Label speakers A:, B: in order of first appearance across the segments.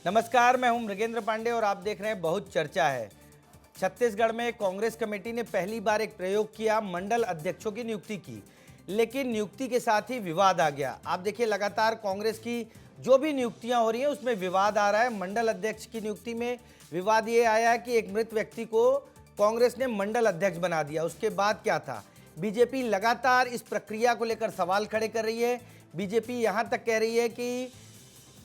A: नमस्कार, मैं हूं मृगेंद्र पांडे और आप देख रहे हैं बहुत चर्चा है। छत्तीसगढ़ में कांग्रेस कमेटी ने पहली बार एक प्रयोग किया, मंडल अध्यक्षों की नियुक्ति की, लेकिन नियुक्ति के साथ ही विवाद आ गया। आप देखिए, लगातार कांग्रेस की जो भी नियुक्तियां हो रही हैं उसमें विवाद आ रहा है। मंडल अध्यक्ष की नियुक्ति में विवाद ये आया है कि एक मृत व्यक्ति को कांग्रेस ने मंडल अध्यक्ष बना दिया। उसके बाद क्या था? बीजेपी लगातार इस प्रक्रिया को लेकर सवाल खड़े कर रही है। बीजेपी यहां तक कह रही है कि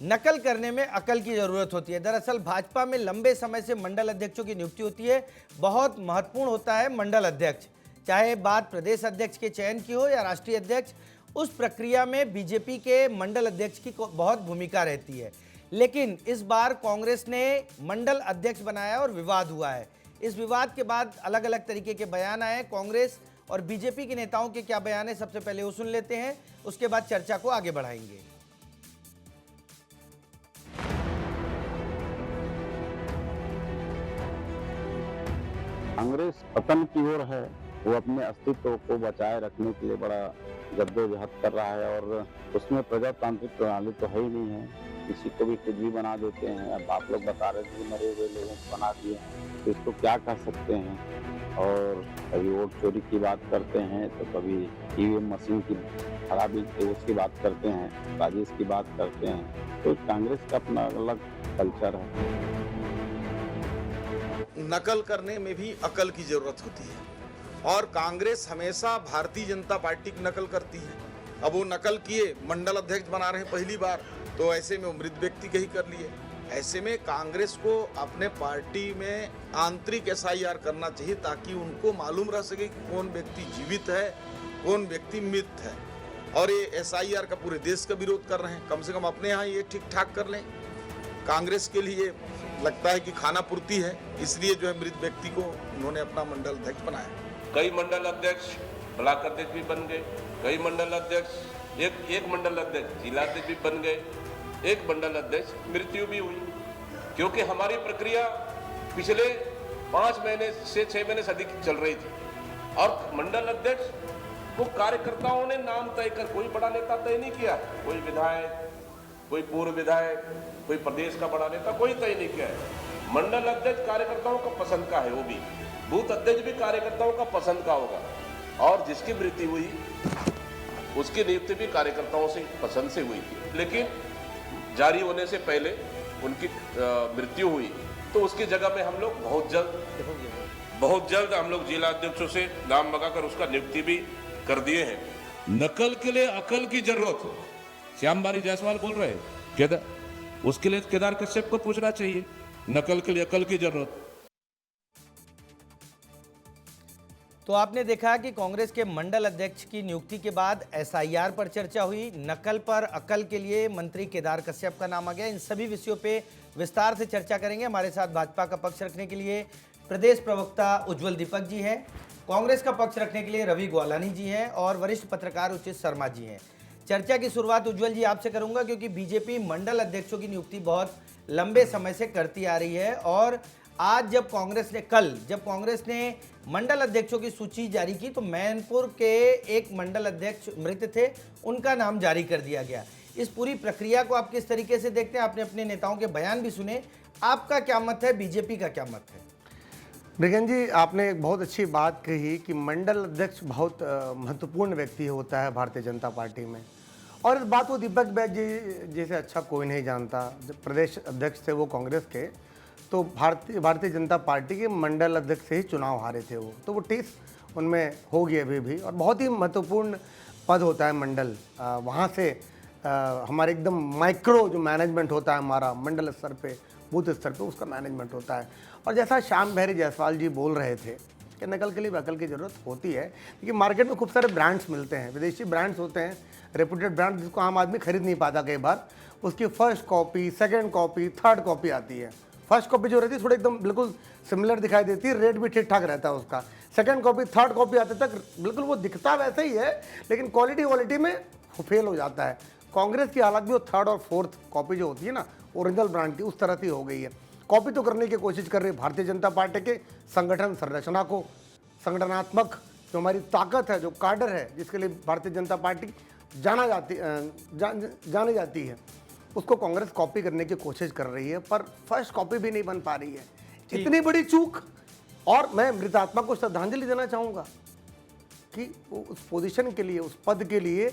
A: नकल करने में अकल की जरूरत होती है। दरअसल भाजपा में लंबे समय से मंडल अध्यक्षों की नियुक्ति होती है, बहुत महत्वपूर्ण होता है मंडल अध्यक्ष। चाहे बात प्रदेश अध्यक्ष के चयन की हो या राष्ट्रीय अध्यक्ष, उस प्रक्रिया में बीजेपी के मंडल अध्यक्ष की बहुत भूमिका रहती है। लेकिन इस बार कांग्रेस ने मंडल अध्यक्ष बनाया और विवाद हुआ है। इस विवाद के बाद अलग अलग तरीके के बयान आए। कांग्रेस और बीजेपी के नेताओं के क्या बयान है, सबसे पहले वो सुन लेते हैं, उसके बाद चर्चा को आगे बढ़ाएंगे।
B: कांग्रेस पतन की ओर है। वो अपने अस्तित्व को बचाए रखने के लिए बड़ा जद्दोजहद कर रहा है और उसमें प्रजातांत्रिक प्रणाली तो है ही नहीं है। किसी को भी कुछ भी बना देते हैं। अब आप लोग बता रहे थे मरे हुए लोगों को बना दिए, तो इसको क्या कह सकते हैं। और कभी वोट चोरी की बात करते हैं, तो कभी ईवीएम मशीन की खराबी उसकी बात करते हैं, साजिश की बात करते हैं। तो कांग्रेस का अपना अलग कल्चर है।
C: नकल करने में भी अकल की जरूरत होती है और कांग्रेस हमेशा भारतीय जनता पार्टी की नकल करती है। अब वो नकल किए, मंडल अध्यक्ष बना रहे हैं पहली बार, तो ऐसे में वो मृत व्यक्ति के ही कर लिए। ऐसे में कांग्रेस को अपने पार्टी में आंतरिक एसआईआर करना चाहिए ताकि उनको मालूम रह सके कि कौन व्यक्ति जीवित है, कौन व्यक्ति मृत है। और ये एसआईआर का पूरे देश का विरोध कर रहे हैं, कम से कम अपने यहाँ ये ठीक ठाक कर लें। कांग्रेस के लिए लगता है कि खाना पूर्ति है, इसलिए जो है मृत व्यक्ति को उन्होंने अपना मंडल अध्यक्ष बनाया।
D: कई मंडल अध्यक्ष ब्लॉक अध्यक्ष भी बन गए, कई मंडल अध्यक्ष एक मंडल अध्यक्ष जिला अध्यक्ष भी बन गए, एक मंडल अध्यक्ष मृत्यु भी हुई। क्योंकि हमारी प्रक्रिया पिछले 5 महीने से 6 महीने से अधिक चल रही थी और मंडल अध्यक्ष को कार्यकर्ताओं ने नाम तय कर, कोई बड़ा नेता तय नहीं किया, कोई विधायक, कोई पूर्व विधायक, कोई प्रदेश का बड़ा नेता, कोई तय नहीं किया है। मंडल अध्यक्ष कार्यकर्ताओं का पसंद का है, वो भी बूथ अध्यक्ष भी कार्यकर्ताओं का पसंद का होगा। और जिसकी मृत्यु हुई उसकी नियुक्ति भी कार्यकर्ताओं से पसंद से हुई थी, लेकिन जारी होने से पहले उनकी मृत्यु हुई, तो उसकी जगह में हम लोग बहुत जल्द हम लोग जिला अध्यक्षों से नाम मंगाकर उसका नियुक्ति भी कर दिए हैं।
E: नकल के लिए अकल की जरूरत है। श्याम बारी जायसवाल बोल रहे हैं, उसके लिए केदार कश्यप को पूछना चाहिए। नकल के लिए अकल की जरूरत।
A: तो आपने देखा कि कांग्रेस के मंडल अध्यक्ष की नियुक्ति के बाद एसआईआर पर चर्चा हुई, नकल पर अकल के लिए मंत्री केदार कश्यप का नाम आ गया। इन सभी विषयों पे विस्तार से चर्चा करेंगे। हमारे साथ भाजपा का पक्ष रखने के लिए प्रदेश प्रवक्ता उज्जवल दीपक जी हैं, कांग्रेस का पक्ष रखने के लिए रवि ग्वालानी जी हैं और वरिष्ठ पत्रकार उचित शर्मा जी हैं। चर्चा की शुरुआत उज्जवल जी आपसे करूंगा, क्योंकि बीजेपी मंडल अध्यक्षों की नियुक्ति बहुत लंबे समय से करती आ रही है और आज जब कांग्रेस ने मंडल अध्यक्षों की सूची जारी की, तो मैनपुर के एक मंडल अध्यक्ष मृत थे, उनका नाम जारी कर दिया गया। इस पूरी प्रक्रिया को आप किस तरीके से देखते हैं? आपने अपने नेताओं के बयान भी सुने, आपका क्या मत है, बीजेपी का क्या मत है?
F: मृगन जी, आपने एक बहुत अच्छी बात कही कि मंडल अध्यक्ष बहुत महत्वपूर्ण व्यक्ति होता है भारतीय जनता पार्टी में, और इस बात को दीपक बैज जी जैसे अच्छा कोई नहीं जानता। जब प्रदेश अध्यक्ष थे वो कांग्रेस के, तो भारतीय जनता पार्टी के मंडल अध्यक्ष से ही चुनाव हारे थे वो, तो वो टीस उनमें होगी अभी भी, और बहुत ही महत्वपूर्ण पद होता है मंडल। वहाँ से हमारे एकदम माइक्रो जो मैनेजमेंट होता है हमारा मंडल स्तर पे, बूथ स्तर पे, उसका मैनेजमेंट होता है। और जैसा श्याम बिहारी जायसवाल जी बोल रहे थे कि नकल के लिए अकल की ज़रूरत होती है, क्योंकि मार्केट में खूब सारे ब्रांड्स मिलते हैं, विदेशी ब्रांड्स होते हैं, रेपुटेड ब्रांड, जिसको आम आदमी खरीद नहीं पाता कई बार। उसकी first copy, second copy, third copy आती है। फर्स्ट कॉपी जो रहती है थोड़ी एकदम बिल्कुल सिमिलर दिखाई देती है, रेट भी ठीक ठाक रहता है उसका। सेकंड कॉपी, थर्ड कॉपी आते तक बिल्कुल वो दिखता वैसे ही है, लेकिन क्वालिटी में फेल हो जाता है। कांग्रेस की हालत भी वो थर्ड और फोर्थ कॉपी जो होती है ना ओरिजिनल ब्रांड की, उस तरह की हो गई है। कॉपी तो करने की कोशिश कर रही है भारतीय जनता पार्टी के संगठन संरचना को, संगठनात्मक जो हमारी ताकत है, जो काडर है, जिसके लिए भारतीय जनता पार्टी जानी जाती है, उसको कांग्रेस कॉपी करने की कोशिश कर रही है, पर फर्स्ट कॉपी भी नहीं बन पा रही है। इतनी बड़ी चूक। और मैं मृतात्मा को श्रद्धांजलि देना चाहूँगा कि वो उस पोजीशन के लिए, उस पद के लिए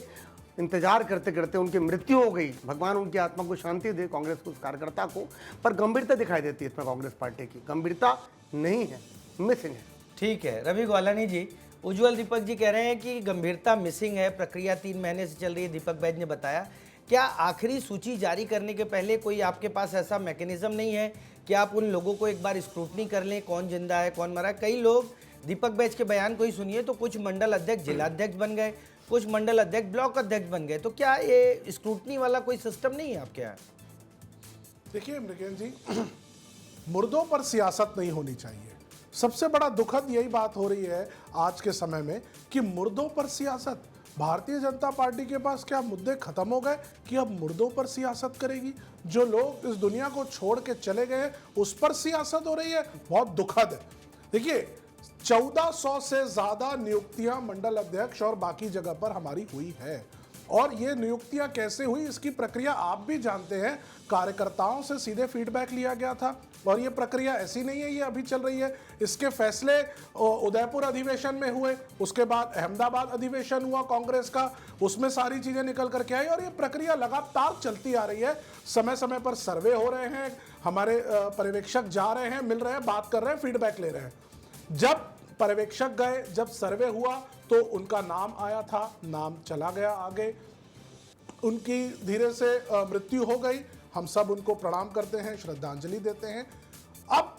F: इंतजार करते करते उनकी मृत्यु हो गई। भगवान उनकी आत्मा को शांति दे, कांग्रेस के उस कार्यकर्ता को। पर गंभीरता दिखाई देती है इसमें कांग्रेस पार्टी की, गंभीरता नहीं है, मिसिंग है।
A: ठीक है, रवि ग्वालानी जी, उज्जवल दीपक जी कह रहे हैं कि गंभीरता मिसिंग है, प्रक्रिया 3 महीने से चल रही है, दीपक बैज ने बताया। क्या आखिरी सूची जारी करने के पहले कोई आपके पास ऐसा मैकेनिज्म नहीं है कि आप उन लोगों को एक बार स्क्रूटनी कर लें, कौन जिंदा है कौन मरा है? कई लोग, दीपक बैज के बयान को ही सुनिए तो कुछ मंडल अध्यक्ष जिलाध्यक्ष बन गए, कुछ मंडल अध्यक्ष ब्लॉक अध्यक्ष बन गए, तो क्या ये स्क्रूटनी वाला कोई सिस्टम नहीं है आपके यहाँ?
G: देखिए मृगेन जी, मुर्दों पर सियासत नहीं होनी चाहिए। सबसे बड़ा दुखद यही बात हो रही है आज के समय में कि मुर्दों पर सियासत। भारतीय जनता पार्टी के पास क्या मुद्दे खत्म हो गए कि अब मुर्दों पर सियासत करेगी? जो लोग इस दुनिया को छोड़ के चले गए उस पर सियासत हो रही है, बहुत दुखद है। देखिए 1400 से ज्यादा नियुक्तियां मंडल अध्यक्ष और बाकी जगह पर हमारी हुई है, और ये नियुक्तियां कैसे हुई इसकी प्रक्रिया आप भी जानते हैं। कार्यकर्ताओं से सीधे फीडबैक लिया गया था, और ये प्रक्रिया ऐसी नहीं है ये अभी चल रही है। इसके फैसले उदयपुर अधिवेशन में हुए, उसके बाद अहमदाबाद अधिवेशन हुआ कांग्रेस का, उसमें सारी चीजें निकल करके आई, और ये प्रक्रिया लगातार चलती आ रही है। समय समय पर सर्वे हो रहे हैं, हमारे पर्यवेक्षक जा रहे हैं, मिल रहे हैं, बात कर रहे हैं, फीडबैक ले रहे हैं। जब पर्यवेक्षक गए, जब सर्वे हुआ तो उनका नाम आया था, नाम चला गया आगे, उनकी धीरे से मृत्यु हो गई। हम सब उनको प्रणाम करते हैं, श्रद्धांजलि देते हैं। अब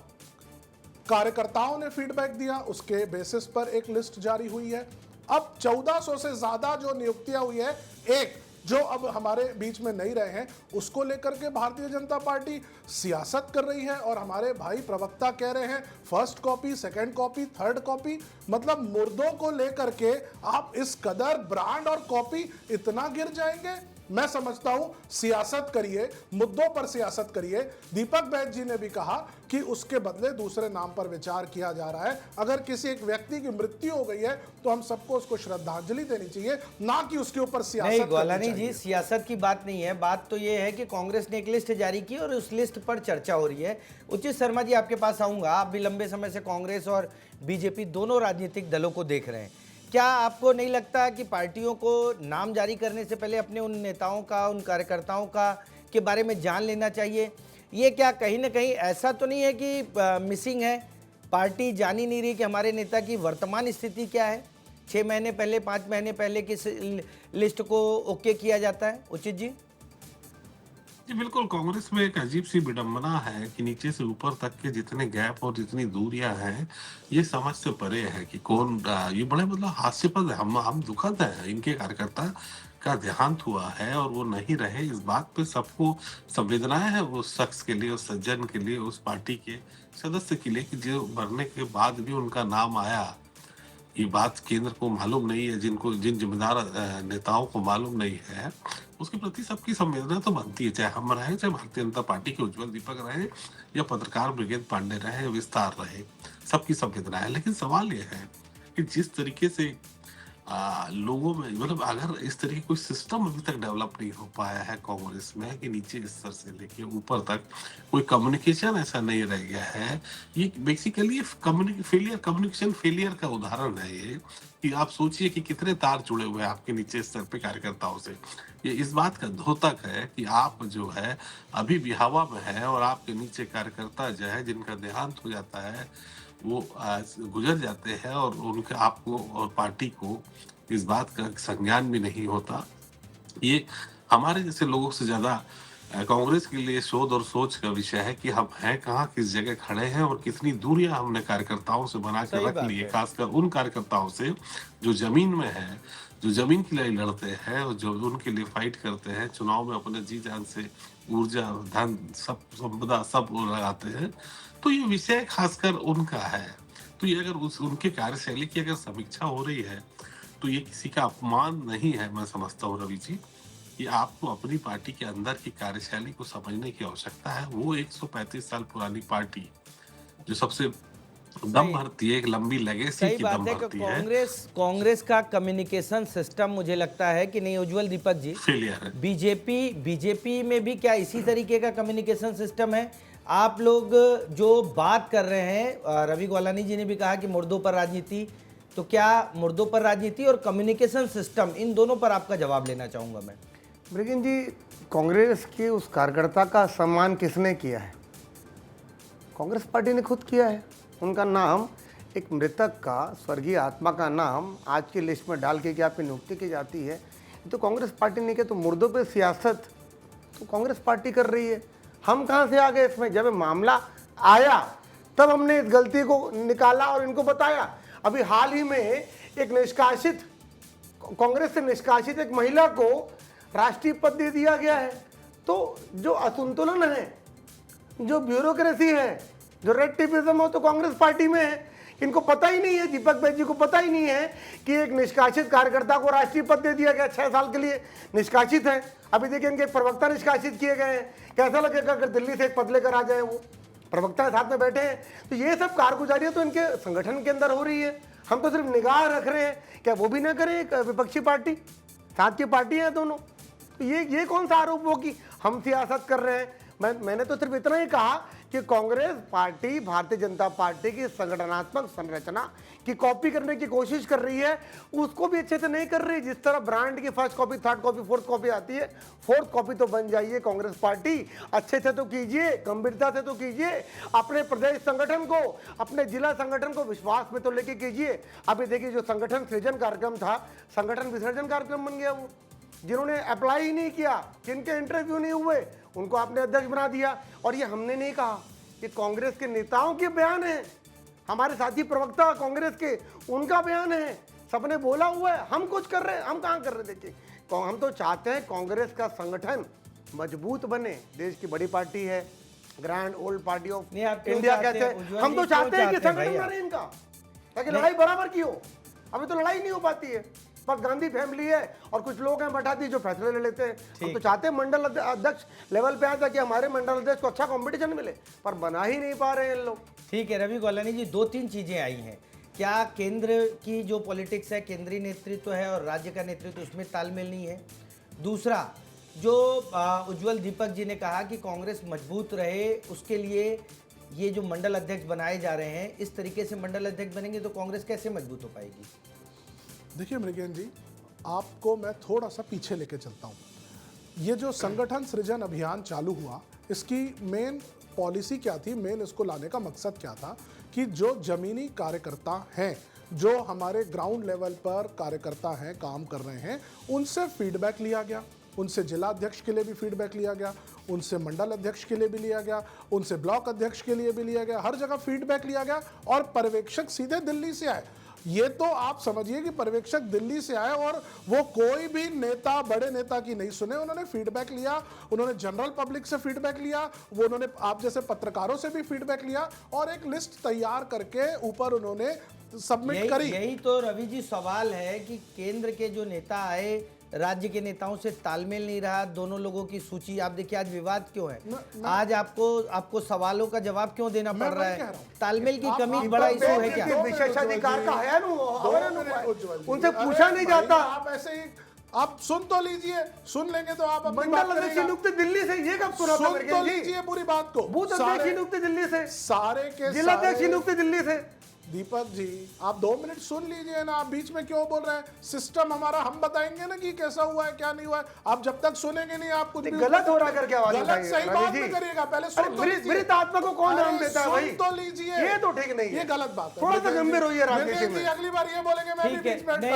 G: कार्यकर्ताओं ने फीडबैक दिया, उसके बेसिस पर एक लिस्ट जारी हुई है। अब 1400 से ज्यादा जो नियुक्तियां हुई है, एक जो अब हमारे बीच में नहीं रहे हैं, उसको लेकर के भारतीय जनता पार्टी सियासत कर रही है। और हमारे भाई प्रवक्ता कह रहे हैं first copy, second copy, third copy. मतलब मुर्दों को लेकर के आप इस कदर ब्रांड और कॉपी इतना गिर जाएंगे? मैं समझता हूं सियासत करिए, मुद्दों पर सियासत करिए। दीपक बैज जी ने भी कहा कि उसके बदले दूसरे नाम पर विचार किया जा रहा है। अगर किसी एक व्यक्ति की मृत्यु हो गई है तो हम सबको उसको श्रद्धांजलि देनी चाहिए, ना कि उसके ऊपर सियासत।
A: नहीं ग्वालानी जी, सियासत की बात नहीं है, बात तो ये है कि कांग्रेस ने एक लिस्ट जारी की और उस लिस्ट पर चर्चा हो रही है। उचित शर्मा जी, आपके पास आऊंगा। आप भी लंबे समय से कांग्रेस और बीजेपी दोनों राजनीतिक दलों को देख रहे हैं। क्या आपको नहीं लगता कि पार्टियों को नाम जारी करने से पहले अपने उन नेताओं का, उन कार्यकर्ताओं का के बारे में जान लेना चाहिए? ये क्या कहीं ना कहीं ऐसा तो नहीं है कि मिसिंग है, पार्टी जान ही नहीं रही कि हमारे नेता की वर्तमान स्थिति क्या है? 6 महीने पहले, 5 महीने पहले किस लिस्ट को ओके किया जाता है? उचित जी
E: जी बिल्कुल, कांग्रेस में एक अजीब सी विडंबना है कि नीचे से ऊपर तक के जितने गैप और जितनी दूरियां हैं, ये समझ से परे है कि कौन ये बड़े मतलब हास्यास्पद है। हम दुखद है, इनके कार्यकर्ता का देहांत हुआ है और वो नहीं रहे, इस बात पे सबको संवेदनाएं है उस शख्स के लिए, उस सज्जन के लिए, उस पार्टी के सदस्य के लिए कि जो मरने के बाद भी उनका नाम आया। ये बात केंद्र को मालूम नहीं है, जिन जिम्मेदार नेताओं को मालूम नहीं है, उसके प्रति सबकी संवेदना तो बनती है, चाहे हम रहे, चाहे भारतीय जनता पार्टी के उज्जवल दीपक रहे, या पत्रकार ब्रिगेड पांडे रहे, या विस्तार रहे, सबकी संवेदना है। लेकिन सवाल यह है कि जिस तरीके से लोगों में, मतलब अगर इस तरह की कोई सिस्टम अभी तक डेवलप नहीं हो पाया है कांग्रेस में कि नीचे स्तर से लेके ऊपर तक कोई कम्युनिकेशन ऐसा नहीं रह गया है, ये बेसिकली कम्युनिकेशन फेलियर का उदाहरण है। ये कि आप सोचिए कि कितने तार जुड़े हुए हैं आपके नीचे स्तर पे कार्यकर्ताओं से। ये इस बात का द्योतक है कि आप जो है अभी भी हवा में है, और आपके नीचे कार्यकर्ता जो है जिनका देहांत हो जाता है वो गुजर जाते हैं, और उनके आपको और पार्टी को इस बात का संज्ञान भी नहीं होता। ये हमारे जैसे लोगों से ज्यादा कांग्रेस के लिए शोध और सोच का विषय है कि हम हैं कहाँ, किस जगह खड़े हैं, और कितनी दूरियां हमने कार्यकर्ताओं से बना के रख ली है, खासकर उन कार्यकर्ताओं से जो जमीन में है, जो जमीन के लिए लड़ते हैं और जो उनके लिए फाइट करते हैं, चुनाव में अपने जी जान से ऊर्जा, धन, सब संपदा सब लगाते हैं। तो ये विषय खासकर उनका है। तो ये अगर उनके कार्यशैली की अगर समीक्षा हो रही है तो ये किसी का अपमान नहीं है। मैं समझता हूँ रवि जी, ये आपको अपनी पार्टी के अंदर की कार्यशैली को समझने की आवश्यकता है। वो 135 साल पुरानी पार्टी जो सबसे दम भरती है, एक लंबी लेगेसी
A: सही
E: की
A: बात
E: दम
A: है कि
E: भरती है।
A: कांग्रेस का कम्युनिकेशन सिस्टम मुझे लगता है कि नहीं उज्जवल दीपक जी,
E: फेलियर है।
A: बीजेपी में भी क्या इसी तरीके का कम्युनिकेशन सिस्टम है? आप लोग जो बात कर रहे हैं, रवि गोलानी जी ने भी कहा कि मुर्दों पर राजनीति, तो क्या मुर्दों पर राजनीति और कम्युनिकेशन सिस्टम, इन दोनों पर आपका जवाब लेना चाहूंगा मैं।
F: मृगेन जी, कांग्रेस के उस कार्यकर्ता का सम्मान किसने किया है? कांग्रेस पार्टी ने खुद किया है। उनका नाम, एक मृतक का, स्वर्गीय आत्मा का नाम आज की लिस्ट में डाल के कि आपकी नियुक्ति की जाती है, तो कांग्रेस पार्टी ने किया। तो मुर्दों पे सियासत तो कांग्रेस पार्टी कर रही है। हम कहाँ से आ गए इसमें? जब ये मामला आया तब हमने इस गलती को निकाला और इनको बताया। अभी हाल ही में एक निष्कासित, कांग्रेस से निष्कासित एक महिला को राष्ट्रीय पद दे दिया गया है। तो जो असंतुलन है, जो ब्यूरोक्रेसी है, जो रेड टेपिज्म हो, तो कांग्रेस पार्टी में है। इनको पता ही नहीं है, दीपक बैज जी को पता ही नहीं है कि एक निष्कासित कार्यकर्ता को राष्ट्रीय पद दे दिया गया, 6 साल के लिए निष्कासित है। अभी देखिए इनके एक प्रवक्ता निष्कासित किए गए हैं। कैसा लगेगा अगर दिल्ली से एक पद लेकर आ जाए, वो प्रवक्ता साथ में बैठे हैं। तो ये सब कारगुजारियां तो इनके संगठन के अंदर हो रही है। हम तो सिर्फ निगाह रख रहे हैं, क्या वो भी ना करें? एक विपक्षी पार्टी, साथ की पार्टी है दोनों। तो ये कौन सा आरोप हो कि हम सियासत कर रहे हैं? मैंने तो सिर्फ इतना ही कहा कि कांग्रेस पार्टी भारतीय जनता पार्टी की संगठनात्मक संरचना की कॉपी करने की कोशिश कर रही है, उसको भी अच्छे से नहीं कर रही। जिस तरह ब्रांड की first copy, third copy, fourth copy आती है, फोर्थ कॉपी तो बन जाइए कांग्रेस पार्टी। अच्छे से तो कीजिए, गंभीरता से तो कीजिए, अपने प्रदेश संगठन को, अपने जिला संगठन को विश्वास में तो लेके कीजिए। अभी देखिए जो संगठन सृजन कार्यक्रम था, संगठन विसर्जन कार्यक्रम बन गया। वो जिन्होंने अप्लाई ही नहीं किया, जिनके इंटरव्यू नहीं हुए, उनको आपने अध्यक्ष बना दिया। और ये हमने नहीं कहा, ये कांग्रेस के नेताओं के बयान है, हमारे साथी प्रवक्ता कांग्रेस के, उनका बयान है। सबने बोला हुआ है। हम कुछ कर रहे हैं? हम कहाँ कर रहे हैं? देखिए, हम तो चाहते हैं कांग्रेस का संगठन मजबूत बने। देश की बड़ी पार्टी है, grand old party of India कहते हैं। हम तो चाहते हैं कि संगठन बने इनका, ताकि लड़ाई बराबर की हो। अभी तो लड़ाई नहीं हो पाती है, बस गांधी फैमिली है और कुछ लोग हैं बैठाती जो फैसले ले लेते हैं। हम तो चाहते हैं मंडल अध्यक्ष लेवल पे आए, ताकि हमारे मंडल अध्यक्ष को अच्छा कंपटीशन मिले, पर बना ही नहीं पा रहे हैं लोग।
A: ठीक है रवि गोलानी जी, 2-3 चीज़ें आई हैं। क्या केंद्र की जो पॉलिटिक्स है, केंद्रीय नेतृत्व है और राज्य का नेतृत्व, उसमें तालमेल नहीं है? दूसरा, जो उज्जवल दीपक जी ने कहा कि कांग्रेस मजबूत रहे, उसके लिए ये जो मंडल अध्यक्ष बनाए जा रहे हैं, इस तरीके से मंडल अध्यक्ष बनेंगे तो कांग्रेस कैसे मजबूत हो पाएगी?
G: देखिए मृगेन जी, आपको मैं थोड़ा सा पीछे लेके चलता हूँ। ये जो संगठन सृजन अभियान चालू हुआ, इसकी मेन पॉलिसी क्या थी, मेन इसको लाने का मकसद क्या था कि जो जमीनी कार्यकर्ता हैं, जो हमारे ग्राउंड लेवल पर कार्यकर्ता हैं, काम कर रहे हैं, उनसे फीडबैक लिया गया। उनसे जिला अध्यक्ष के लिए भी फीडबैक लिया गया, उनसे मंडल अध्यक्ष के लिए भी लिया गया, उनसे ब्लॉक अध्यक्ष के लिए भी लिया गया, हर जगह फीडबैक लिया गया। और पर्यवेक्षक सीधे दिल्ली से आए। ये तो आप समझिए कि पर्यवेक्षक दिल्ली से आए और वो कोई भी नेता, बड़े नेता की नहीं सुने, उन्होंने फीडबैक लिया, उन्होंने जनरल पब्लिक से फीडबैक लिया, वो उन्होंने आप जैसे पत्रकारों से भी फीडबैक लिया और एक लिस्ट तैयार करके ऊपर उन्होंने सबमिट करी।
A: यही तो रवि जी सवाल है कि केंद्र के जो नेता आए, राज्य के नेताओं से तालमेल नहीं रहा, दोनों लोगों की सूची, आप देखिए आज विवाद क्यों है, आज आपको सवालों का जवाब क्यों देना पड़ रहा है? तालमेल की कमी बड़ा इशू है क्या?
F: विशेषाधिकार का है उनसे पूछा नहीं जाता।
G: आप ऐसे ही आप सुन तो लीजिए, सुन लेंगे तो आप अपनी बात
F: मंडल अध्यक्ष नियुक्ति दिल्ली से, ये कब सुना?
G: सुन तो लीजिए पूरी बात को।
F: बूथ अध्यक्ष नियुक्ति दिल्ली से,
G: सारे के
F: जिला अध्यक्ष नियुक्ति दिल्ली से।
G: दीपक जी, आप 2 मिनट सुन लीजिए ना, आप बीच में क्यों बोल रहे हैं? सिस्टम हमारा, हम बताएंगे ना कि कैसा हुआ है, क्या नहीं हुआ है। आप जब तक सुनेंगे नहीं, आप कुछ भी
F: गलत हो रहा करके आवाज
G: गलत सही बात में करिएगा। पहले सुन तो लीजिए।
F: मृत आत्मा को कौन नाम देता है भाई?
G: सुन तो लीजिए,
F: ये तो ठीक नहीं है,
G: ये गलत बात है।
F: थोड़ा सा गंभीर होइए राजनीति में।
G: अगली बार ये बोलेंगे मैं भी बीच में
A: नहीं,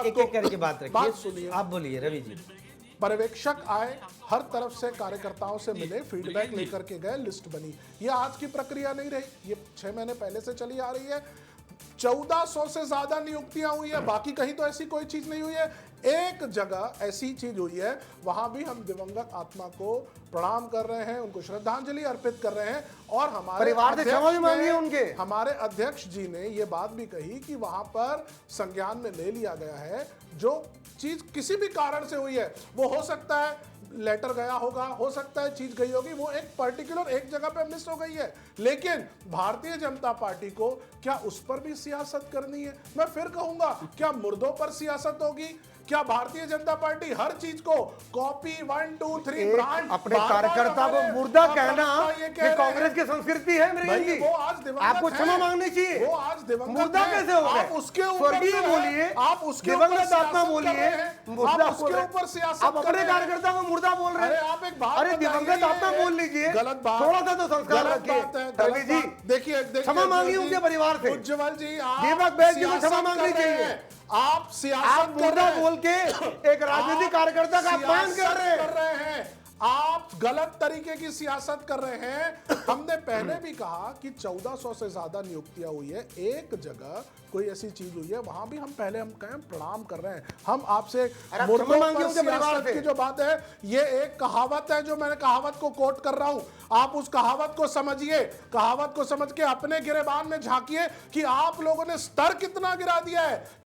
A: एक करके बात रखिए। आप बोलिए रवि जी।
G: पर्यवेक्षक आए, हर तरफ से कार्यकर्ताओं से मिले, फीडबैक लेकर के गए, लिस्ट बनी। ये आज की प्रक्रिया नहीं रही, ये 6 महीने पहले से चली आ रही है। 1400 से ज्यादा नियुक्तियां हुई है, बाकी कहीं तो ऐसी कोई चीज नहीं हुई है। एक जगह ऐसी चीज हुई है, वहां भी हम दिवंगत आत्मा को प्रणाम कर रहे हैं, उनको श्रद्धांजलि अर्पित कर रहे हैं। और हमारे
F: परिवार से क्षमा भी मांगी है उनके।
G: हमारे अध्यक्ष जी ने ये बात भी कही कि वहां पर संज्ञान में ले लिया गया है, जो चीज किसी भी कारण से हुई है। वो हो सकता है लेटर गया होगा, हो सकता है चीज गई होगी, वो एक पर्टिकुलर एक जगह पे मिस हो गई है। लेकिन भारतीय जनता पार्टी को क्या उस पर भी सियासत करनी है? मैं फिर कहूंगा, क्या मुर्दों पर सियासत होगी? क्या भारतीय जनता पार्टी हर चीज को कॉपी 1 2 3 ब्रांड
F: अपने कार्यकर्ता को मुर्दा कहना ये कांग्रेस की संस्कृति है मेरे जी।
G: वो आज दिवंगत
F: आपको क्षमा
G: है।
F: मांगनी चाहिए।
G: वो आज दिवंगत
F: मुर्दा
G: है।
F: कैसे हो गए?
G: आप उसके ऊपर
F: स्वर्गीय
G: जो है,
F: बोलिए,
G: आप उसके
F: दिवंगत
G: ऊपर
F: आत्मा
G: सियासत
F: बोलिए,
G: कर रहे हैं।
F: मुर्दा
G: आप उसके
F: बोल रहे
G: ऊपर सियासत
F: आप
G: कर
F: अपने
G: रहे हैं।
F: कार्यकर्ता को मुर्दा बोल रहे
G: अरे
F: हैं।
G: आप एक बात
F: अरे
G: बताइए,
F: दिवंगत आत्मा
G: ये
F: बोल लीजिए,
G: गलत बात,
F: थोड़ा सा तो संस्कार
G: गलत
F: रखिए।
G: बात है,
F: रवि
G: गलत
F: जी
G: बात। देखिए
F: क्षमा मांगिए उनके परिवार से।
G: उज्जवल जी, आप
F: दीपक बैज जी को क्षमा
G: सियासत
F: मांगनी
G: कर रहे
F: चाहिए।
G: हैं। आप सियासत
F: आप
G: कर
F: मुर्दा
G: रहे हैं।
F: बोल के एक राजनीतिक कार्यकर्ता का अपमान कर
G: सियासत
F: रहे हैं।
G: आप गलत तरीके की सियासत कर रहे हैं। हमने पहले भी कहा कि 1400 से ज्यादा नियुक्तियां हुई है, एक जगह कोई ऐसी चीज हुई है वहां भी हम कहें प्रणाम कर रहे हैं। हम आपसे
F: अरे
G: मुर्दों
F: क्षमा मांगिए
G: पर
F: उनके परिवार
G: सियासत
F: से।
G: की जो बात है, ये एक कहावत है, जो मैंने कहावत को कोट कर रहा हूं। आप उस कहावत को समझिए, कहावत को समझ के अपने गिरेबान में झांकिए कि आप लोगों ने स्तर कितना गिरा दिया है,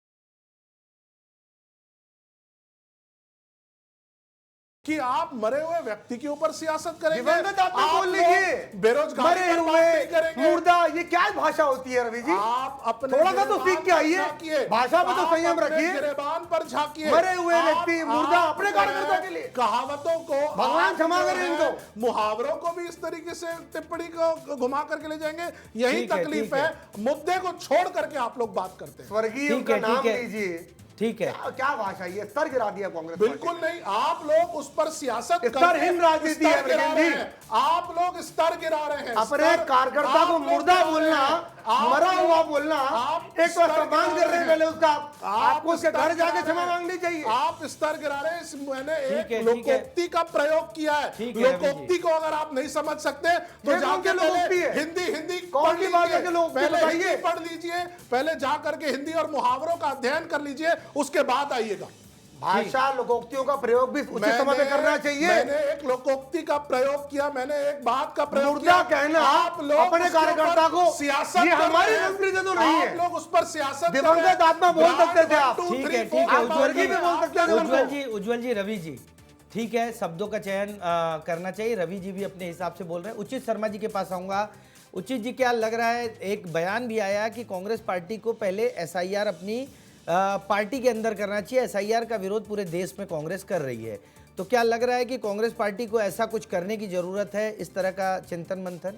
G: कि आप मरे हुए व्यक्ति के ऊपर सियासत करेंगे।
F: दिवंगत आत्मा
G: आप
F: बोल
G: लोग
F: लीजिए,
G: बेरोजगारी
F: मरे
G: पर बात
F: हुए
G: नहीं करेंगे।
F: मुर्दा, ये क्या भाषा होती है रवि जी?
G: आप अपने
F: थोड़ा सा तो
G: गिरेबान
F: सीख के
G: पर
F: आइए,
G: झांकिए।
F: भाषा में तो
G: आप
F: संयम
G: अपने
F: रखिए।
G: गिरेबान पर झांकिए।
F: मरे हुए
G: आप-
F: व्यक्ति, मुर्दा
G: आप
F: अपने कार्यकर्ता के लिए।
G: कहावतों को
F: भगवान
G: आप
F: क्षमा
G: जो
F: करें
G: है,
F: इनको।
G: मुहावरों को भी इस तरीके से टिप्पणी को घुमा करके ले जाएंगे। यही
A: ठीक है,
G: तकलीफ
A: ठीक
G: है।
A: है।
G: मुद्दे को छोड़ करके आप लोग बात करते हैं।
F: स्वर्गीय
A: ठीक
F: उनका
A: है,
F: नाम
A: ठीक है।
F: लीजिए।
A: ठीक है,
F: क्या भाषा ये? स्तर गिरा दिया कांग्रेस
G: बिल्कुल नहीं, आप लोग उस पर सियासत
F: स्तरहीन राजनीति है
G: स्तर गिरा
F: ब्रिजेश
G: रहे
F: जी।
G: हैं। आप लोग स्तर गिरा रहे हैं।
F: अपने
G: स्तर-
F: कार्यकर्ता
G: आप
F: को
G: लोग
F: मुर्दा
G: गिरा रहे
F: बोलना,
G: हैं। आप
F: मरा
G: लोग-
F: हुआ बोलना,
G: आप
F: एक तो
G: स्तर
F: सम्मान
G: गिरा
F: कर रहे हैं
G: हैं।
F: पहले उसका। आपको उसके
G: स्तर
F: घर
G: गिरा
F: जाके
G: रहे
F: क्षमा
G: हैं।
F: मांगनी चाहिए।
G: आप स्तर गिरा रहे हैं। मैंने
A: ठीक
G: एक
A: है,
G: लोकोक्ति का प्रयोग किया है।
A: ठीक है, रवि जी।
G: लोकोक्ति को अगर आप नहीं समझ सकते तो
F: ये कौन
G: जाके
F: सी लोकोक्ति
G: पहले
F: है?
G: हिंदी हिंदी
F: कौन
G: पढ़
F: सी भाषा
G: लीजिए।
F: की लोकोक्ति
G: पहले
F: बताइए?
G: हिंदी पढ़ लीजिए, पहले जा करके हिंदी और मुहावरों का अध्ययन कर लीजिए, उसके बाद आइएगा।
F: भाषा लोकोक्तियों का प्रयोग भी उचित समय पे करना चाहिए।
G: मैंने एक लोकोक्ति का प्रयोग किया, मैंने एक बात का प्रयोग
F: मुर्दा
G: किया।
F: कहना
G: आप लोग
F: अपने
G: उसके
F: कार्यकर्ता
G: ऊपर
F: को,
G: सियासत
F: ये
G: कर
F: हमारी
G: रहे हैं।
F: संस्कृति तो नहीं है।
G: आप लोग उस पर सियासत कर
F: दिवंगत
G: रहे हैं।
F: आत्मा बोल सकते थे आप।
G: ब्रांड 1 2
A: ठीक है,
G: 3
A: ठीक है,
G: 4
A: उज्जवल जी
F: भी बोल सकते थे उनको।
A: उज्जवल जी, रवि जी, ठीक है, शब्दों का चयन करना चाहिए। रवि जी भी अपने हिसाब से बोल रहे हैं। उचित शर्मा जी के पास आऊंगा। उचित जी, क्या लग रहा है, एक बयान भी आया कि कांग्रेस पार्टी को पहले एसआईआर अपनी पार्टी के अंदर करना चाहिए। एसआईआर का विरोध पूरे देश में कांग्रेस कर रही है, तो क्या लग रहा है कि कांग्रेस पार्टी को ऐसा कुछ करने की जरूरत है, इस तरह का चिंतन मंथन?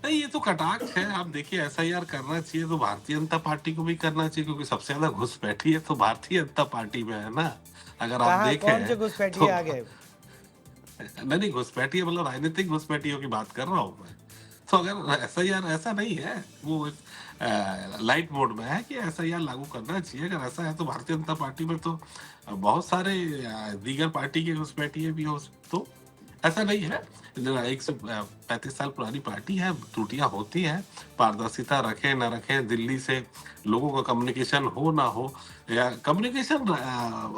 E: नहीं, ये तो कटाक्ष है। आप देखिए, एसआईआर करना चाहिए तो भारतीय जनता पार्टी को भी करना चाहिए, क्योंकि सबसे ज्यादा घुसपैठी है तो भारतीय जनता पार्टी में है ना। अगर आप
A: कहाँ,
E: देखें
A: कौन से घुसपैठी
E: तो-
A: आ गए?
E: नहीं, घुसपैठी है मतलब राजनीतिक घुसपैठियों की बात कर रहा हूँ मैं। तो अगर एसआईआर ऐसा नहीं है, वो लाइट मोड में है कि एसआईआर लागू करना चाहिए। अगर ऐसा है तो भारतीय जनता पार्टी में तो बहुत सारे दीगर पार्टी के घुसपैठिए भी हो, तो ऐसा नहीं है। 135 साल पुरानी पार्टी है, त्रुटियां होती हैं। पारदर्शिता रखें न रखें, दिल्ली से लोगों का कम्युनिकेशन हो ना हो, या कम्युनिकेशन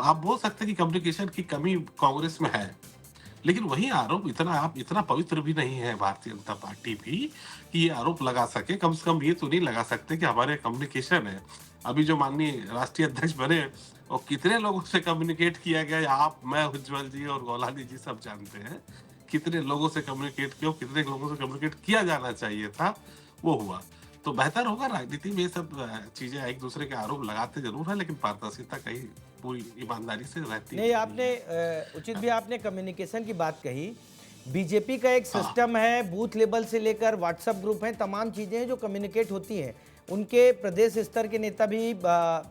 E: आप बोल सकते हैं कि कम्युनिकेशन की कमी कांग्रेस में है, लेकिन वही आरोप आप इतना पवित्र भी नहीं है भारतीय जनता पार्टी भी कि ये आरोप लगा सके। कम से कम ये तो नहीं लगा सकते कि हमारे कम्युनिकेशन है। अभी जो माननीय राष्ट्रीय अध्यक्ष बने, और कितने लोगों से कम्युनिकेट किया गया, आप, मैं, उज्जवल जी और गौलानी जी सब जानते हैं कितने लोगों से कम्युनिकेट किया, कितने लोगों से कम्युनिकेट किया जाना चाहिए था, वो हुआ। तो बेहतर होगा, राजनीति में ये सब चीजें एक दूसरे के आरोप लगाते जरूर है, लेकिन पारदर्शिता कहीं पूरी ईमानदारी से रहती
A: नहीं, आपने उचित भी आपने कम्युनिकेशन की बात कही। बीजेपी का एक सिस्टम है, बूथ लेवल से लेकर व्हाट्सएप ग्रुप हैं, तमाम चीज़ें हैं जो कम्युनिकेट होती हैं। उनके प्रदेश स्तर के नेता भी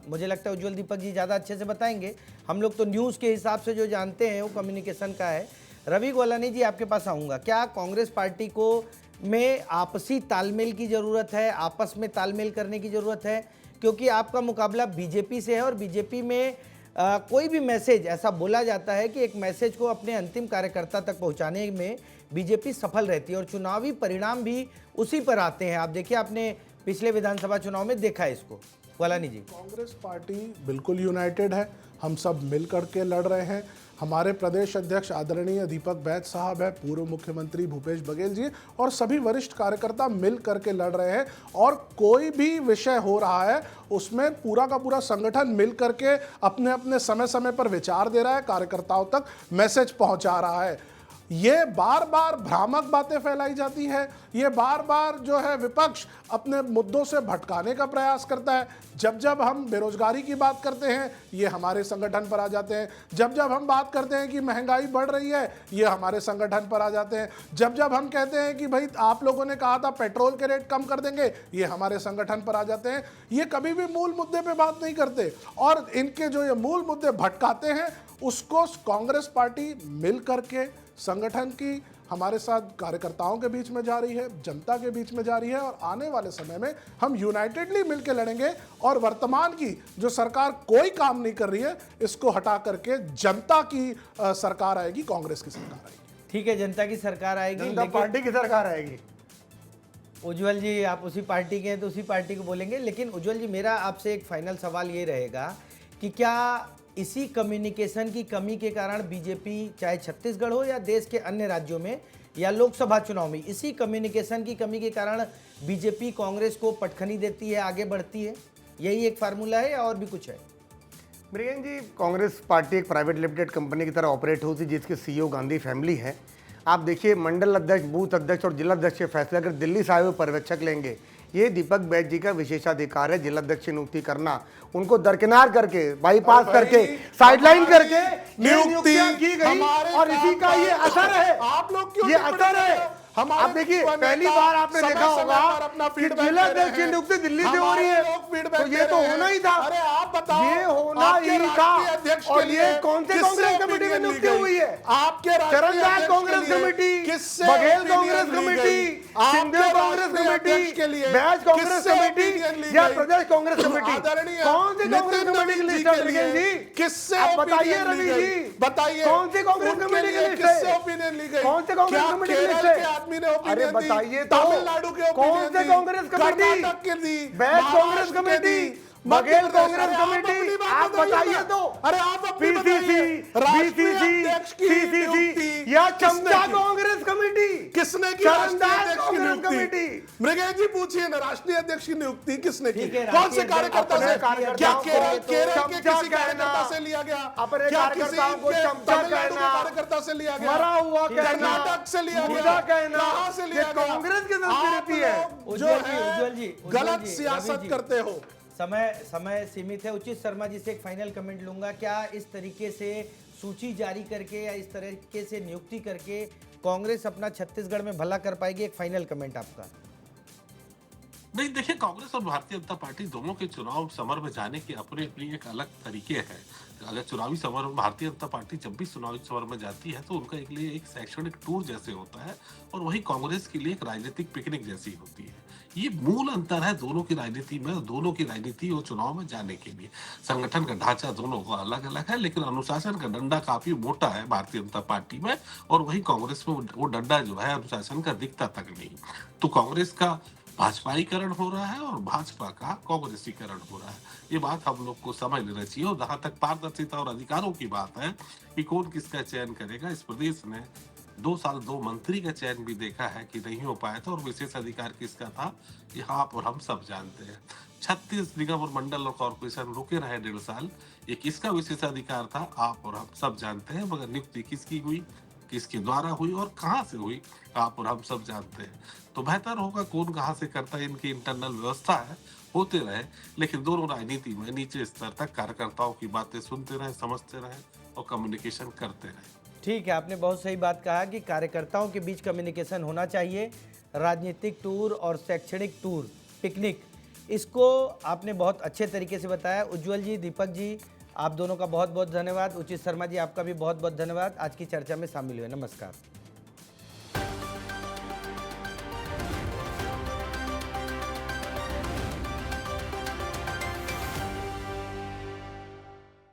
A: मुझे लगता है उज्जवल दीपक जी ज़्यादा अच्छे से बताएंगे। हम लोग तो न्यूज़ के हिसाब से जो जानते हैं वो कम्युनिकेशन का है। रवि गोलानी जी, आपके पास आऊँगा। क्या कांग्रेस पार्टी को में आपसी तालमेल की ज़रूरत है, आपस में तालमेल करने की ज़रूरत है? क्योंकि आपका मुकाबला बीजेपी से है, और बीजेपी में कोई भी मैसेज, ऐसा बोला जाता है कि एक मैसेज को अपने अंतिम कार्यकर्ता तक पहुंचाने में बीजेपी सफल रहती है, और चुनावी परिणाम भी उसी पर आते हैं। आप देखिए, आपने पिछले विधानसभा चुनाव में देखा है इसको। वालानी जी।
G: कांग्रेस पार्टी बिल्कुल यूनाइटेड है, हम सब मिल करके लड़ रहे हैं। हमारे प्रदेश अध्यक्ष आदरणीय दीपक बैज साहब है, पूर्व मुख्यमंत्री भूपेश बघेल जी और सभी वरिष्ठ कार्यकर्ता मिल करके लड़ रहे हैं। और कोई भी विषय हो रहा है उसमें पूरा का पूरा संगठन मिल करके अपने अपने समय समय पर विचार दे रहा है, कार्यकर्ताओं तक मैसेज पहुंचा रहा है। ये बार बार भ्रामक बातें फैलाई जाती है, ये बार बार जो है विपक्ष अपने मुद्दों से भटकाने का प्रयास करता है। जब जब हम बेरोजगारी की बात करते हैं ये हमारे संगठन पर आ जाते हैं, जब जब हम बात करते हैं कि महंगाई बढ़ रही है ये हमारे संगठन पर आ जाते हैं, जब जब हम कहते हैं कि भाई आप लोगों ने कहा था पेट्रोल के रेट कम कर देंगे ये हमारे संगठन पर आ जाते हैं। ये कभी भी मूल मुद्दे पे बात नहीं करते और इनके जो ये मूल मुद्दे भटकाते हैं उसको कांग्रेस पार्टी मिल करके संगठन की हमारे साथ कार्यकर्ताओं के बीच में जा रही है, जनता के बीच में जा रही है और आने वाले समय में हम यूनाइटेडली मिलकर लड़ेंगे और वर्तमान की जो सरकार कोई काम नहीं कर रही है इसको हटा करके जनता की सरकार आएगी, कांग्रेस की सरकार आएगी।
A: ठीक है, जनता की सरकार आएगी,
F: जनता पार्टी की सरकार आएगी।
A: उज्जवल जी आप उसी पार्टी के हैं तो उसी पार्टी को बोलेंगे, लेकिन उज्जवल जी मेरा आपसे एक फाइनल सवाल ये रहेगा कि क्या इसी कम्युनिकेशन की कमी के कारण बीजेपी चाहे छत्तीसगढ़ हो या देश के अन्य राज्यों में या लोकसभा चुनाव में इसी कम्युनिकेशन की कमी के कारण बीजेपी कांग्रेस को पटखनी देती है, आगे बढ़ती है, यही एक फार्मूला है या और भी कुछ है?
F: मृगेन जी, कांग्रेस पार्टी एक प्राइवेट लिमिटेड कंपनी की तरह ऑपरेट होती है जिसके सीईओ गांधी फैमिली है। आप देखिए मंडल अध्यक्ष, बूथ अध्यक्ष और जिला अध्यक्ष के फैसले अगर दिल्ली से आए हुए पर्यवेक्षक लेंगे, ये दीपक बैज जी का विशेषाधिकार है जिला अध्यक्ष की नियुक्ति करना। उनको दरकिनार करके, बाईपास करके, साइडलाइन करके नियुक्तियां की गई और इसी का ये असर है।
G: आप लोग क्यों
F: ये असर है। आप देखिए पहली बार आपने देखा होगा कि जिला अध्यक्ष की नियुक्ति दिल्ली से हो रही है, तो ये तो होना ही था।
G: अरे आप बताओ,
F: ये होना ही था। और ये कौन से कांग्रेस कमेटी में नियुक्ति हुई है?
G: आपके
F: Charandas Congress committee, Baghel Congress committee, Scindia Congress committee, Baij Congress committee या प्रदेश कांग्रेस कमेटी? कौन सी कांग्रेस कमेटी की लिस्ट है मृगेन जी?
G: किससे
F: आप बताइए रवि जी,
G: बताइए
F: कौन सी कांग्रेस कमेटी की लिस्ट है?
G: किससे ओपिनियन ली गई?
F: कौन से कांग्रेस कमेटी की लिस्ट है?
G: आदमी ने ओपिनियन
F: अरे
G: दी,
F: बताइए तो,
G: तमिलनाडु के
F: कौन से कांग्रेस कमेटी?
G: कर्नाटक के दी,
F: बैज कांग्रेस कमेटी, बघेल कांग्रेस कमेटी, आप बताइए तो।
G: अरे आप
F: पीसीसी, बीसीसी, सीसीसी या चमचा कांग्रेस कमेटी?
G: किसने की
F: चरणदास कांग्रेस कमेटी?
G: मृगेश जी पूछिए ना, राष्ट्रीय अध्यक्ष की नियुक्ति किसने की?
A: ठीक है,
G: कौन से कार्यकर्ता से?
F: कार्यकर्ताओं
G: क्या
F: को
G: केरल के
F: चमचा
G: किसी कार्यकर्ता
F: कहना,
G: से लिया गया?
F: अपने
G: क्या किसी
F: कार्यकर्ताओं को
G: के
F: चमचा
G: तमिलनाडु के
F: कहना,
G: कार्यकर्ता से लिया गया?
F: मरा हुआ कहना,
G: कर्नाटक से लिया
F: मुर्दा
G: गया?
F: कहना,
G: कहां से लिया
F: ये
G: गया?
F: कांग्रेस की संस्कृति है।
G: आप लोग जो
A: उज्जवल जी,
G: है
A: उज्जवल जी,
G: गलत
A: रवि
G: सियासत
A: जी।
G: करते हो।
A: समय सीमित है। उचित शर्मा जी से एक फाइनल कमेंट लूंगा, क्या इस तरीके से सूची जारी करके या इस तरीके से नियुक्ति करके कांग्रेस अपना छत्तीसगढ़ में भला कर पाएगी? एक फाइनल कमेंट आपका।
E: नहीं, देखिए, कांग्रेस और भारतीय जनता पार्टी दोनों के चुनाव समर में जाने के अपने अपनी एक अलग तरीके हैं। अगर चुनावी समर में भारतीय जनता पार्टी जब भी चुनावी समर में जाती है तो उनका एक लिए एक शैक्षणिक टूर जैसे होता है और वही कांग्रेस के लिए एक राजनीतिक पिकनिक जैसी होती है। ये मूल अंतर है दोनों की राजनीति में, दोनों की राजनीति और चुनाव में जाने के लिए। संगठन का ढांचा दोनों का अलग अलग है, लेकिन अनुशासन का डंडा काफी मोटा है भारतीय जनता पार्टी में और वही कांग्रेस में वो डंडा जो है अनुशासन का दिखता तक नहीं। तो कांग्रेस का भाजपाईकरण हो रहा है और भाजपा का कांग्रेसीकरण हो रहा है। ये बात हम लोग को समझ लेना चाहिए। और जहां तक पारदर्शिता और अधिकारों की बात है कि कौन किसका चयन करेगा, इस प्रदेश ने 2 साल 2 मंत्री का चयन भी देखा है कि नहीं हो पाया था और विशेष अधिकार किसका था ये आप और हम सब जानते हैं। 36 निगम और मंडल और कॉर्पोरेशन रुके रहे 1.5 साल, ये किसका विशेष अधिकार था आप और हम सब जानते हैं। मगर नियुक्ति किसकी हुई, किसके द्वारा हुई और कहां से हुई आप और हम सब जानते हैं। तो बेहतर होगा कौन कहां से करता है, इनकी इंटरनल व्यवस्था है, होते रहे, लेकिन दोनों राजनीति में नीचे स्तर तक कार्यकर्ताओं की बातें सुनते रहे, समझते रहे और कम्युनिकेशन करते रहे।
A: ठीक है, आपने बहुत सही बात कहा कि कार्यकर्ताओं के बीच कम्युनिकेशन होना चाहिए। राजनीतिक टूर और शैक्षणिक टूर, पिकनिक, इसको आपने बहुत अच्छे तरीके से बताया। उज्जवल जी, दीपक जी, आप दोनों का बहुत बहुत धन्यवाद। उचित शर्मा जी, आपका भी बहुत बहुत धन्यवाद आज की चर्चा में शामिल हुए। नमस्कार।